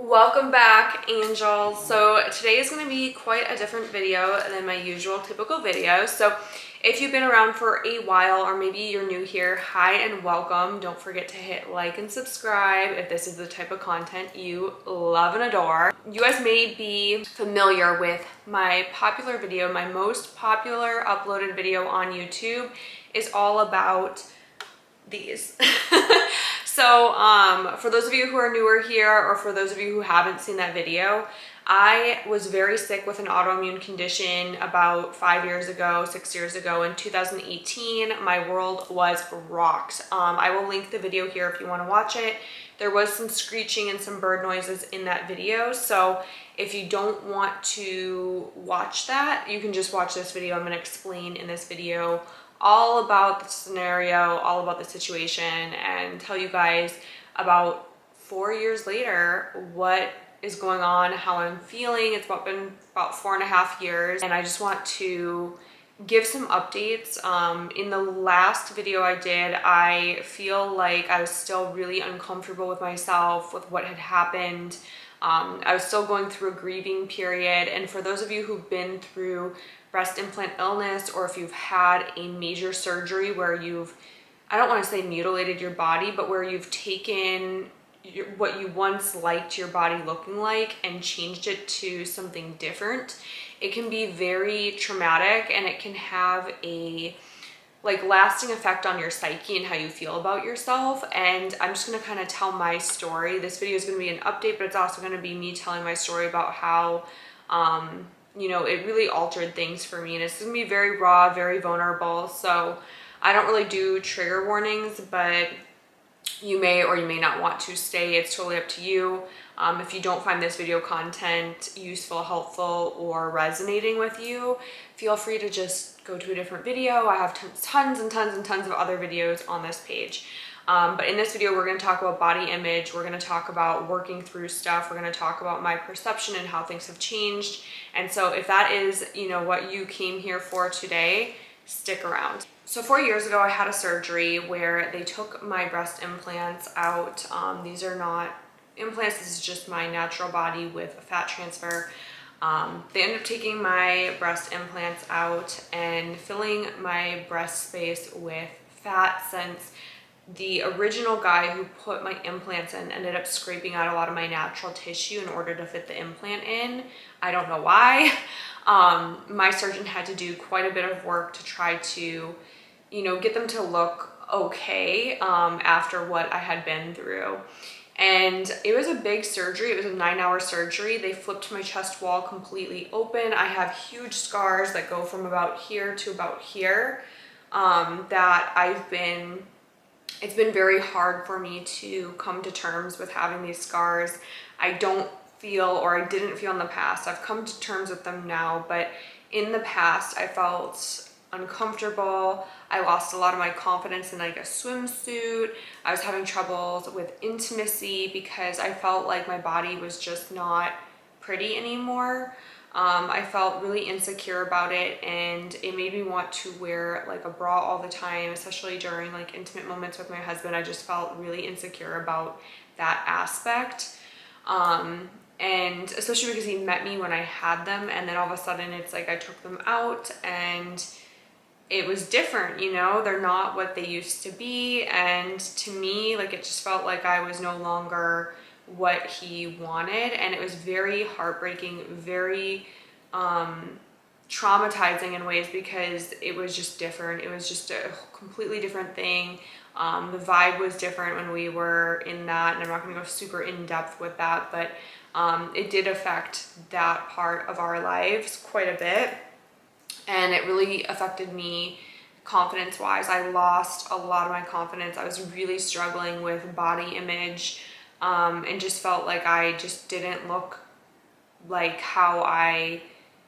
Welcome back, angels. So today is going to be quite a different video than my usual typical video. So if you've been around for a while or maybe you're new here, hi and welcome. Don't forget to hit like and subscribe if this is the type of content you love and adore. You guys may be familiar with my popular video. My most popular uploaded video on YouTube is all about these. So for those of you who are newer here, or for those of you who haven't seen that video, I was very sick with an autoimmune condition about 5 years ago, 6 years ago. In 2018, my world was rocked. I will link the video here if you want to watch it. There was some screeching and some bird noises in that video, so if you don't want to watch that, you can just watch this video. I'm going to explain in this video all about the scenario, all about the situation, and tell you guys about 4 years later what is going on, how I'm feeling. It's been about 4.5 years, and I just want to give some updates. In the last video I did, I feel like I was still really uncomfortable with myself, with what had happened. I was still going through a grieving period, and for those of you who've been through breast implant illness, or if you've had a major surgery where you've, I don't want to say mutilated your body, but where you've taken what you once liked your body looking like and changed it to something different, it can be very traumatic, and it can have a lasting effect on your psyche and how you feel about yourself. And I'm just going to kind of tell my story. This video is going to be an update, but it's also going to be me telling my story about how you know, it really altered things for me, and it's gonna be very raw, very vulnerable. So I don't really do trigger warnings, but you may or you may not want to stay. It's totally up to you. If you don't find this video content useful, helpful, or resonating with you, feel free to just go to a different video. I have tons and tons and tons of other videos on this page. But in this video, we're going to talk about body image. We're going to talk about working through stuff. We're going to talk about my perception and how things have changed. And so if that is, you know, what you came here for today, stick around. So 4 years ago, I had a surgery where they took my breast implants out. These are not implants. This is just my natural body with a fat transfer. They ended up taking my breast implants out and filling my breast space with fat, since the original guy who put my implants in ended up scraping out a lot of my natural tissue in order to fit the implant in. I don't know why. My surgeon had to do quite a bit of work to try to, you know, get them to look okay after what I had been through. And it was a big surgery. It was a 9-hour surgery. They flipped my chest wall completely open. I have huge scars that go from about here to about here it's been very hard for me to come to terms with having these scars. I don't feel, or I didn't feel in the past, I've come to terms with them now, but in the past I felt uncomfortable. I lost a lot of my confidence in like a swimsuit. I was having troubles with intimacy because I felt like my body was just not pretty anymore. I felt really insecure about it, and it made me want to wear like a bra all the time, especially during like intimate moments with my husband. I just felt really insecure about that aspect. And especially because he met me when I had them, and then all of a sudden it's like I took them out and it was different, you know, they're not what they used to be. And to me, like, it just felt like I was no longer what he wanted, and it was very heartbreaking, very traumatizing in ways, because it was just different. It was just a completely different thing. The vibe was different when we were in that, and I'm not going to go super in depth with that, but it did affect that part of our lives quite a bit, and it really affected me confidence wise. I lost a lot of my confidence. I was really struggling with body image, and just felt like I just didn't look like how I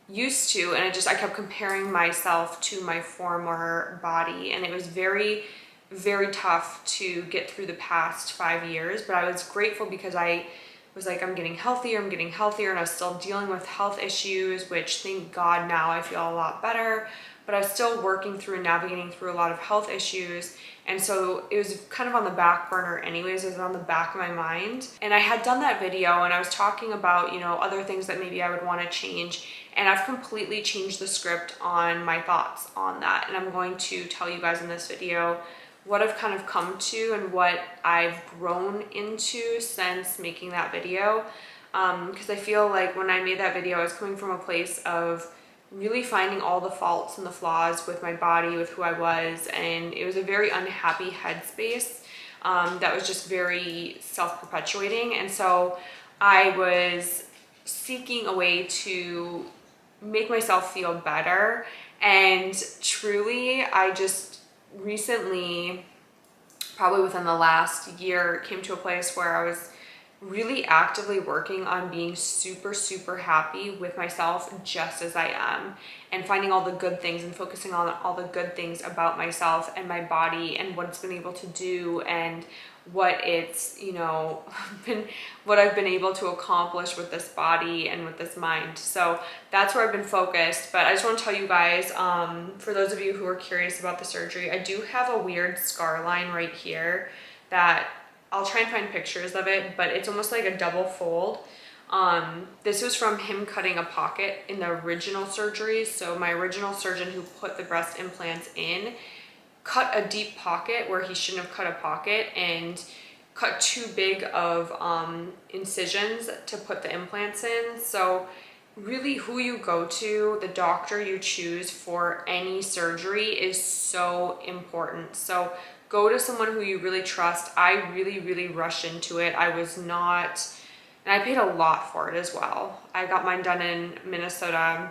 used to, and I kept comparing myself to my former body, and it was very, very tough to get through the past 5 years. But I was grateful because I was like, I'm getting healthier, and I was still dealing with health issues, which thank God now I feel a lot better, but I was still working through and navigating through a lot of health issues. And so it was kind of on the back burner anyways. It was on the back of my mind. And I had done that video and I was talking about, you know, other things that maybe I would want to change. And I've completely changed the script on my thoughts on that. And I'm going to tell you guys in this video what I've kind of come to and what I've grown into since making that video. Because I feel like when I made that video, I was coming from a place of really finding all the faults and the flaws with my body, with who I was, and it was a very unhappy headspace that was just very self-perpetuating. And so I was seeking a way to make myself feel better. And truly, I just recently, probably within the last year, came to a place where I was really actively working on being super happy with myself just as I am, and finding all the good things and focusing on all the good things about myself and my body and what it's been able to do and what it's, you know, what I've been able to accomplish with this body and with this mind. So that's where I've been focused. But I just want to tell you guys, for those of you who are curious about the surgery, I do have a weird scar line right here that I'll try and find pictures of it, but it's almost like a double fold. This was from him cutting a pocket in the original surgery. So my original surgeon who put the breast implants in cut a deep pocket where he shouldn't have cut a pocket and cut too big of incisions to put the implants in. So really who you go to, the doctor you choose for any surgery is so important. So go to someone who you really trust. I really rushed into it. I was not, and I paid a lot for it as well. I got mine done in Minnesota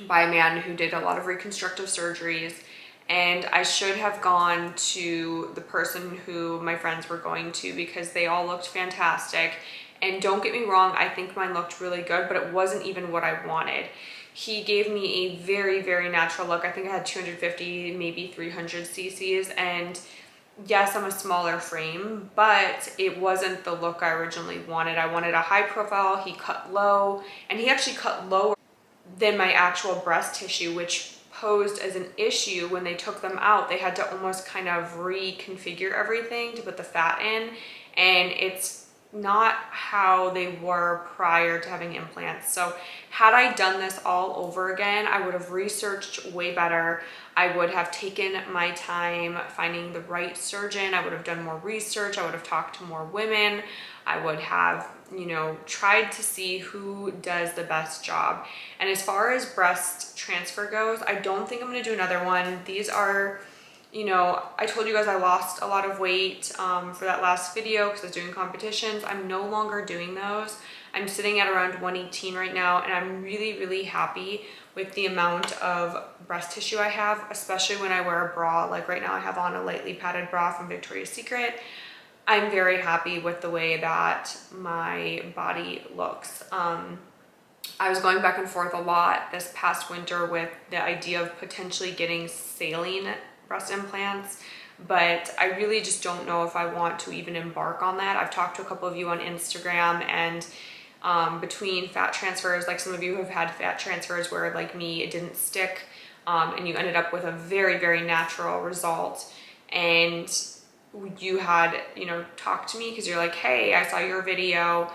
by a man who did a lot of reconstructive surgeries, and I should have gone to the person who my friends were going to because they all looked fantastic. And don't get me wrong, I think mine looked really good, but it wasn't even what I wanted. He gave me a very natural look. I think I had 250, maybe 300 cc's, and yes, I'm a smaller frame, but it wasn't the look I originally wanted. I wanted a high profile. He cut low, and he actually cut lower than my actual breast tissue, which posed as an issue when they took them out. They had to almost kind of reconfigure everything to put the fat in, and it's not how they were prior to having implants. So had I done this all over again, I would have researched way better. I would have taken my time finding the right surgeon. I would have done more research. I would have talked to more women. I would have, you know, tried to see who does the best job. And as far as breast transfer goes, I don't think I'm going to do another one. These are, you know, I told you guys I lost a lot of weight for that last video because I was doing competitions. I'm no longer doing those. I'm sitting at around 118 right now, and I'm really happy with the amount of breast tissue I have, especially when I wear a bra. Like right now I have on a lightly padded bra from Victoria's Secret. I'm very happy with the way that my body looks. I was going back and forth a lot this past winter with the idea of potentially getting saline breast implants, but I really just don't know if I want to even embark on that. I've talked to a couple of you on Instagram, and between fat transfers, like some of you have had fat transfers where, like me, it didn't stick, and you ended up with a very natural result. And you had, you know, talked to me because you're like, hey, I saw your video.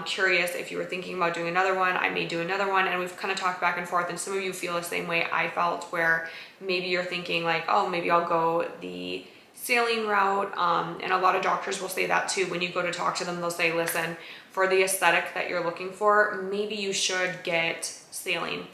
Curious if you were thinking about doing another one. I may do another one, and we've kind of talked back and forth, and some of you feel the same way I felt, where maybe you're thinking like, oh, maybe I'll go the saline route, and a lot of doctors will say that too. When you go to talk to them, they'll say, listen, for the aesthetic that you're looking for, maybe you should get saline.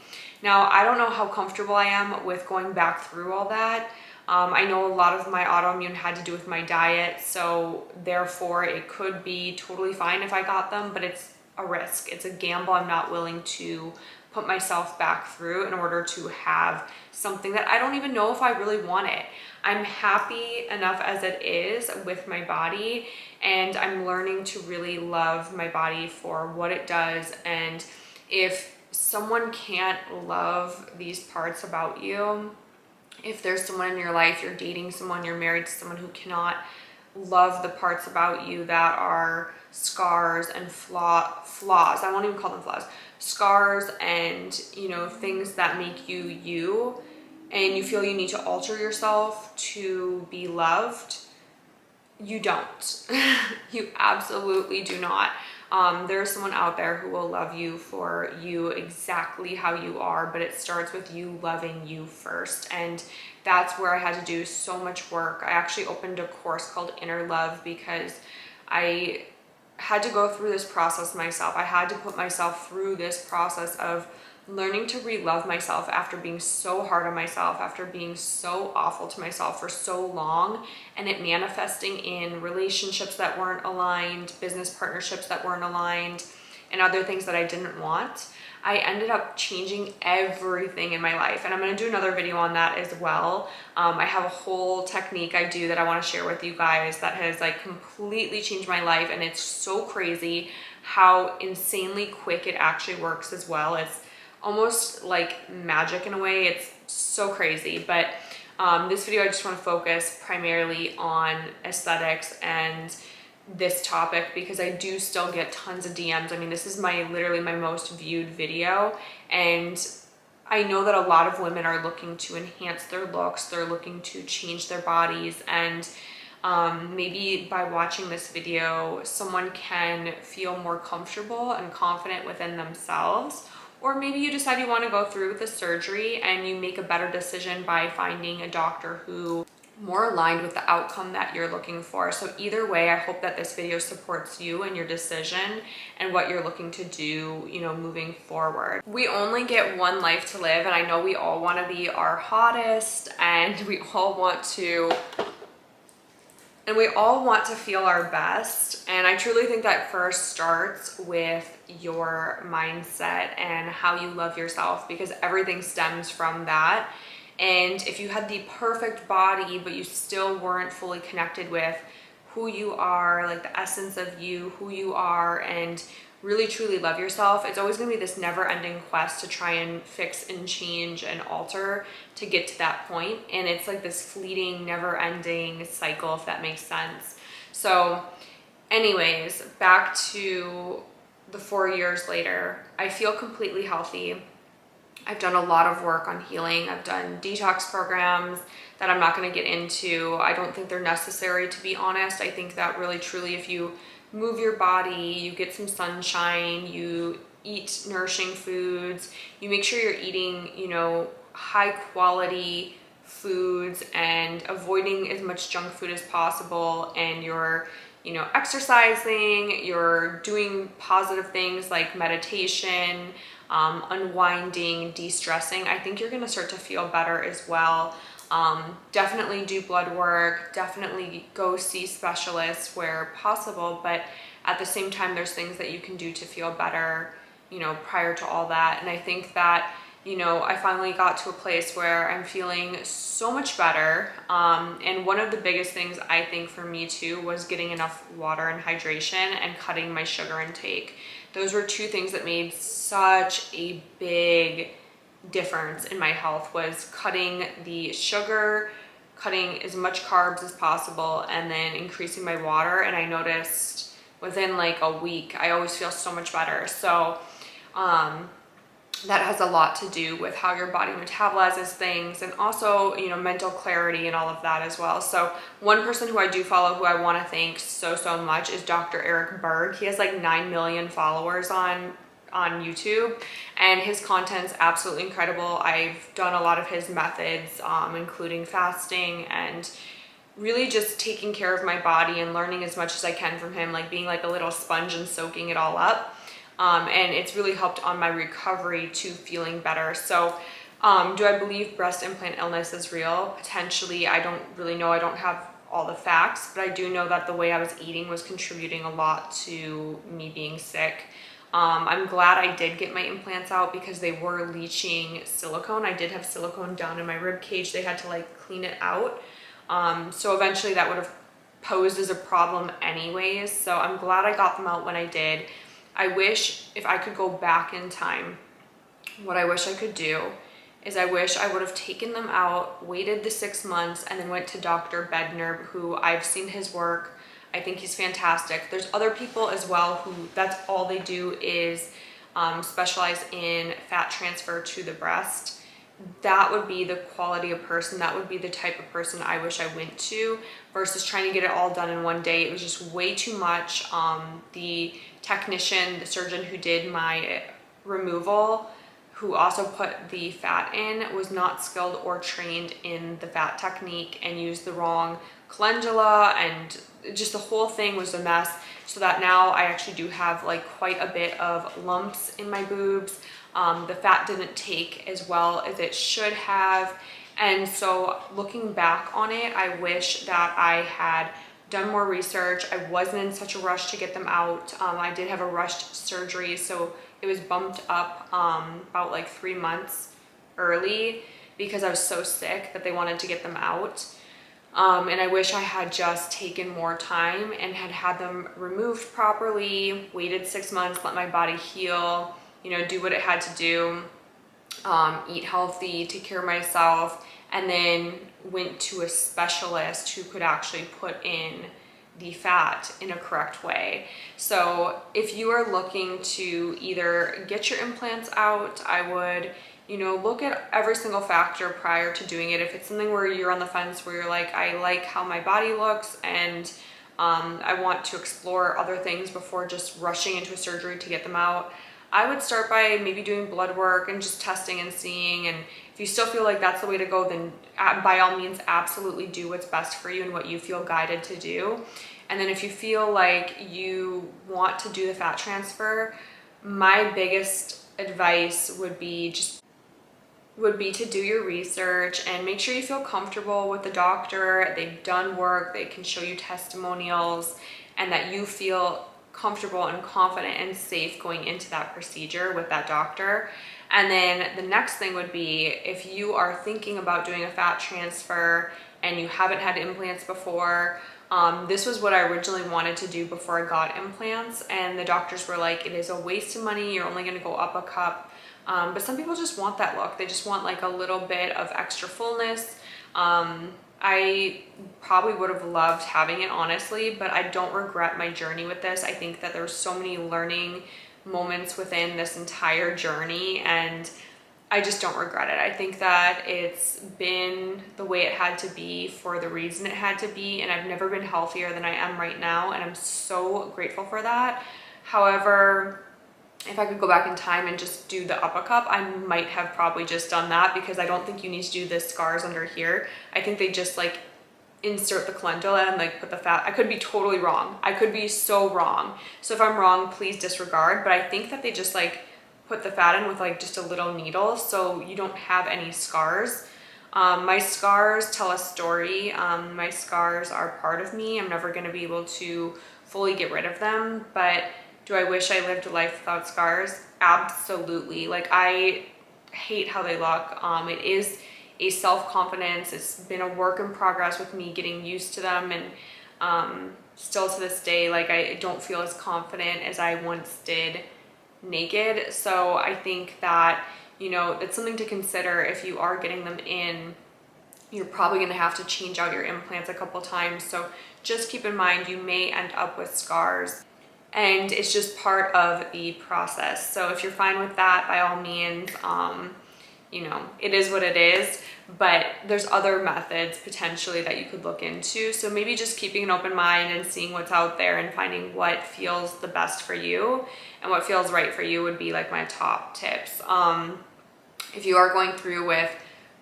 Now, I don't know how comfortable I am with going back through all that. I know a lot of my autoimmune had to do with my diet, so therefore it could be totally fine if I got them, but it's a risk. It's a gamble I'm not willing to put myself back through in order to have something that I don't even know if I really want it. I'm happy enough as it is with my body, and I'm learning to really love my body for what it does. And if someone can't love these parts about you, if there's someone in your life, you're dating someone, you're married to someone who cannot love the parts about you that are scars and flaws. I won't even call them flaws. Scars and, you know, things that make you you, and you feel you need to alter yourself to be loved, you don't. You absolutely do not. There's someone out there who will love you for you exactly how you are, but it starts with you loving you first. And that's where I had to do so much work. I actually opened a course called Inner Love because I had to go through this process myself. I had to put myself through this process of learning to re-love myself after being so hard on myself, after being so awful to myself for so long, and it manifesting in relationships that weren't aligned, business partnerships that weren't aligned, and other things that I didn't want. I ended up changing everything in my life, and I'm going to do another video on that as well. I have a whole technique I do that I want to share with you guys that has like completely changed my life, and it's so crazy how insanely quick it actually works as well. It's almost like magic in a way. It's so crazy. But this video, I just want to focus primarily on aesthetics and this topic because I do still get tons of DMs. I mean, this is literally my most viewed video, and I know that a lot of women are looking to enhance their looks. They're looking to change their bodies, and maybe by watching this video, someone can feel more comfortable and confident within themselves. Or maybe you decide you want to go through with the surgery and you make a better decision by finding a doctor who more aligned with the outcome that you're looking for. So either way, I hope that this video supports you and your decision and what you're looking to do, you know, moving forward. We only get one life to live, and I know we all want to be our hottest, and we all want to feel our best. And I truly think that first starts with your mindset and how you love yourself, because everything stems from that. And if you had the perfect body, but you still weren't fully connected with who you are, like the essence of you, who you are, and really truly love yourself, it's always going to be this never-ending quest to try and fix and change and alter to get to that point. And it's like this fleeting, never-ending cycle, if that makes sense. So anyways, back to the 4 years later, I feel completely healthy. I've done a lot of work on healing. I've done detox programs that I'm not going to get into. I don't think they're necessary, to be honest. I think that really truly, if you move your body, you get some sunshine, you eat nourishing foods, you make sure you're eating, you know, high quality foods and avoiding as much junk food as possible, and you're, you know, exercising, you're doing positive things like meditation, unwinding, de-stressing, I think you're going to start to feel better as well. Definitely do blood work, definitely go see specialists where possible, but at the same time, there's things that you can do to feel better, you know, prior to all that. And I think that, you know, I finally got to a place where I'm feeling so much better. And one of the biggest things I think for me too was getting enough water and hydration and cutting my sugar intake. Those were two things that made such a big difference in my health, was cutting the sugar, cutting as much carbs as possible, and then increasing my water. And I noticed within like a week, I always feel so much better. So that has a lot to do with how your body metabolizes things, and also, you know, mental clarity and all of that as well. So one person who I do follow, who I want to thank so much, is Dr. Eric Berg. He has like 9 million followers on YouTube, and his content's absolutely incredible. I've done a lot of his methods, including fasting and really just taking care of my body and learning as much as I can from him, like being like a little sponge and soaking it all up. And it's really helped on my recovery to feeling better. So do I believe breast implant illness is real? Potentially. I don't really know. I don't have all the facts, but I do know that the way I was eating was contributing a lot to me being sick. I'm glad I did get my implants out because they were leaching silicone. I did have silicone down in my rib cage. They had to like clean it out. So eventually that would have posed as a problem anyways. So I'm glad I got them out when I did. I wish if I could go back in time, what I wish I could do is I wish I would have taken them out, waited the 6 months, and then went to Dr. Bednar, who I've seen his work. I think he's fantastic. There's other people as well who that's all they do is specialize in fat transfer to the breast. That would be the quality of person, that would be the type of person I wish I went to, versus trying to get it all done in one day. It was just way too much. The technician, the surgeon who did my removal, who also put the fat in, was not skilled or trained in the fat technique and used the wrong calendula, and just the whole thing was a mess. So that now I actually do have like quite a bit of lumps in my boobs. The fat didn't take as well as it should have. And so looking back on it, I wish that I had done more research. I wasn't in such a rush to get them out. I did have a rushed surgery, so it was bumped up about like 3 months early because I was so sick that they wanted to get them out. And I wish I had just taken more time and had them removed properly, waited 6 months, let my body heal, you know, do what it had to do, eat healthy, take care of myself, and then went to a specialist who could actually put in the fat in a correct way. So if you are looking to either get your implants out, I would, you know, look at every single factor prior to doing it. If it's something where you're on the fence, where you're like, I like how my body looks and I want to explore other things before just rushing into a surgery to get them out, I would start by maybe doing blood work and just testing and seeing. And if you still feel like that's the way to go, then by all means, absolutely do what's best for you and what you feel guided to do. And then if you feel like you want to do the fat transfer, my biggest advice would be to do your research and make sure you feel comfortable with the doctor. They've done work, they can show you testimonials, and that you feel comfortable and confident and safe going into that procedure with that doctor. And then the next thing would be, if you are thinking about doing a fat transfer and you haven't had implants before, this was what I originally wanted to do before I got implants, and the doctors were like, it is a waste of money, you're only going to go up a cup. But some people just want that look. They just want like a little bit of extra fullness. I probably would have loved having it, honestly, but I don't regret my journey with this. I think that there's so many learning moments within this entire journey, and I just don't regret it. I think that it's been the way it had to be for the reason it had to be, and I've never been healthier than I am right now, and I'm so grateful for that. However, if I could go back in time and just do the upper cup, I might have probably just done that, because I don't think you need to do the scars under here. I think they just like insert the calendula and like put the fat. I could be totally wrong. I could be so wrong. So if I'm wrong, please disregard. But I think that they just like put the fat in with like just a little needle, so you don't have any scars. My scars tell a story. My scars are part of me. I'm never going to be able to fully get rid of them, but do I wish I lived a life without scars? Absolutely. Like, I hate how they look. It is a self-confidence. It's been a work in progress with me getting used to them, and still to this day, like, I don't feel as confident as I once did naked. So I think that, you know, it's something to consider. If you are getting them in, you're probably going to have to change out your implants a couple times. So just keep in mind, you may end up with scars, and it's just part of the process. So if you're fine with that, by all means, you know, it is what it is, but there's other methods potentially that you could look into. So maybe just keeping an open mind and seeing what's out there and finding what feels the best for you and what feels right for you would be like my top tips. If you are going through with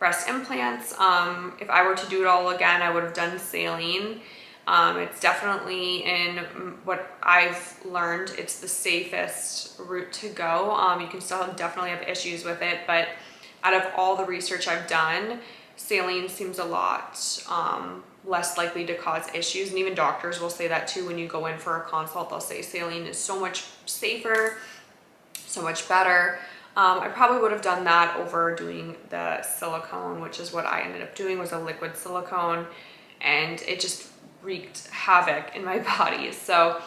breast implants, if I were to do it all again, I would have done saline. It's definitely, in what I've learned, it's the safest route to go. You can still definitely have issues with it, but out of all the research I've done, saline seems a lot less likely to cause issues. And even doctors will say that too. When you go in for a consult, they'll say saline is so much safer, so much better. I probably would have done that over doing the silicone, which is what I ended up doing, was a liquid silicone, and it just wreaked havoc in my body. So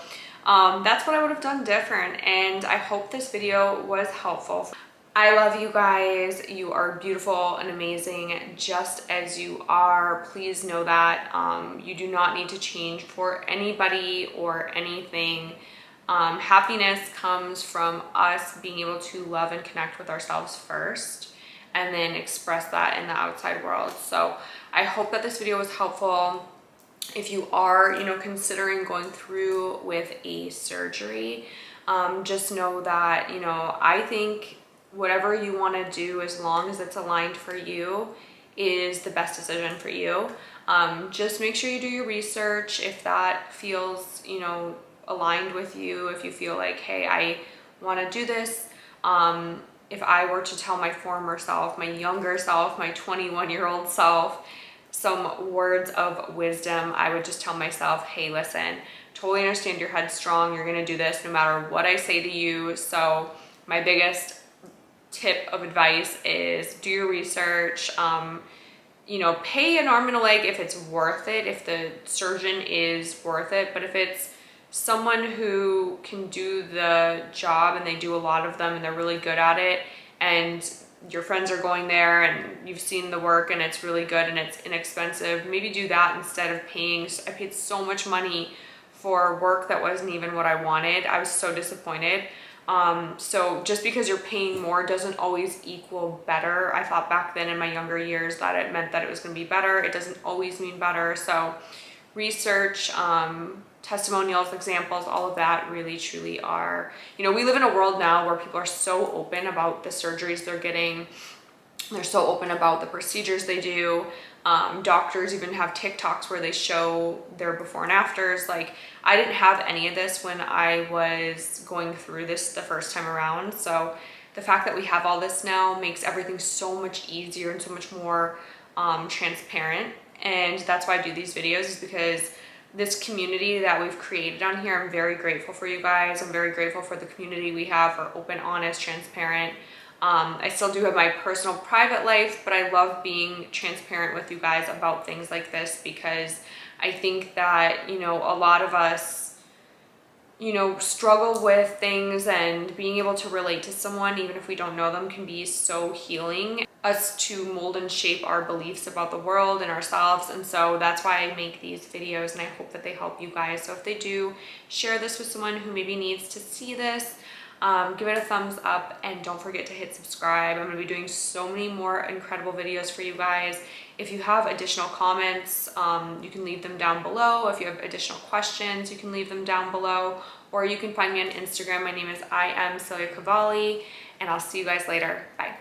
that's what I would have done different, and I hope this video was helpful. I love you guys. You are beautiful and amazing just as you are. Please know that you do not need to change for anybody or anything. Happiness comes from us being able to love and connect with ourselves first and then express that in the outside world. So I hope that this video was helpful. If you are, considering going through with a surgery, just know that, I think whatever you want to do, as long as it's aligned for you, is the best decision for you. Just make sure you do your research if that feels, aligned with you. If you feel like, hey, I want to do this. If I were to tell my former self, my younger self, my 21-year-old self, some words of wisdom, I would just tell myself, hey, listen, totally understand you're headstrong. You're going to do this no matter what I say to you. So my biggest tip of advice is do your research. Pay an arm and a leg if it's worth it, if the surgeon is worth it. But if it's someone who can do the job and they do a lot of them and they're really good at it, and your friends are going there and you've seen the work and it's really good and it's inexpensive, maybe do that instead of paying. I paid so much money for work that wasn't even what I wanted. I was so disappointed. So just because you're paying more doesn't always equal better. I thought back then in my younger years that it meant that it was going to be better. It doesn't always mean better. So research, testimonials, examples, all of that really truly are, we live in a world now where people are so open about the surgeries they're getting. They're so open about the procedures they do. Doctors even have TikToks where they show their before and afters. Like, I didn't have any of this when I was going through this the first time around. So the fact that we have all this now makes everything so much easier and so much more transparent. And that's why I do these videos, is because this community that we've created on here, I'm very grateful for you guys. I'm very grateful for the community we have, for open, honest, transparent. I still do have my personal private life, but I love being transparent with you guys about things like this, because I think that, a lot of us, struggle with things, and being able to relate to someone, even if we don't know them, can be so healing us to mold and shape our beliefs about the world and ourselves. And so that's why I make these videos, and I hope that they help you guys. So if they do, share this with someone who maybe needs to see this. Give it a thumbs up, and don't forget to hit subscribe. I'm going to be doing so many more incredible videos for you guys. If you have additional comments, you can leave them down below. If you have additional questions, you can leave them down below, or you can find me on Instagram. My name is I am Celia Cavalli, and I'll see you guys later. Bye.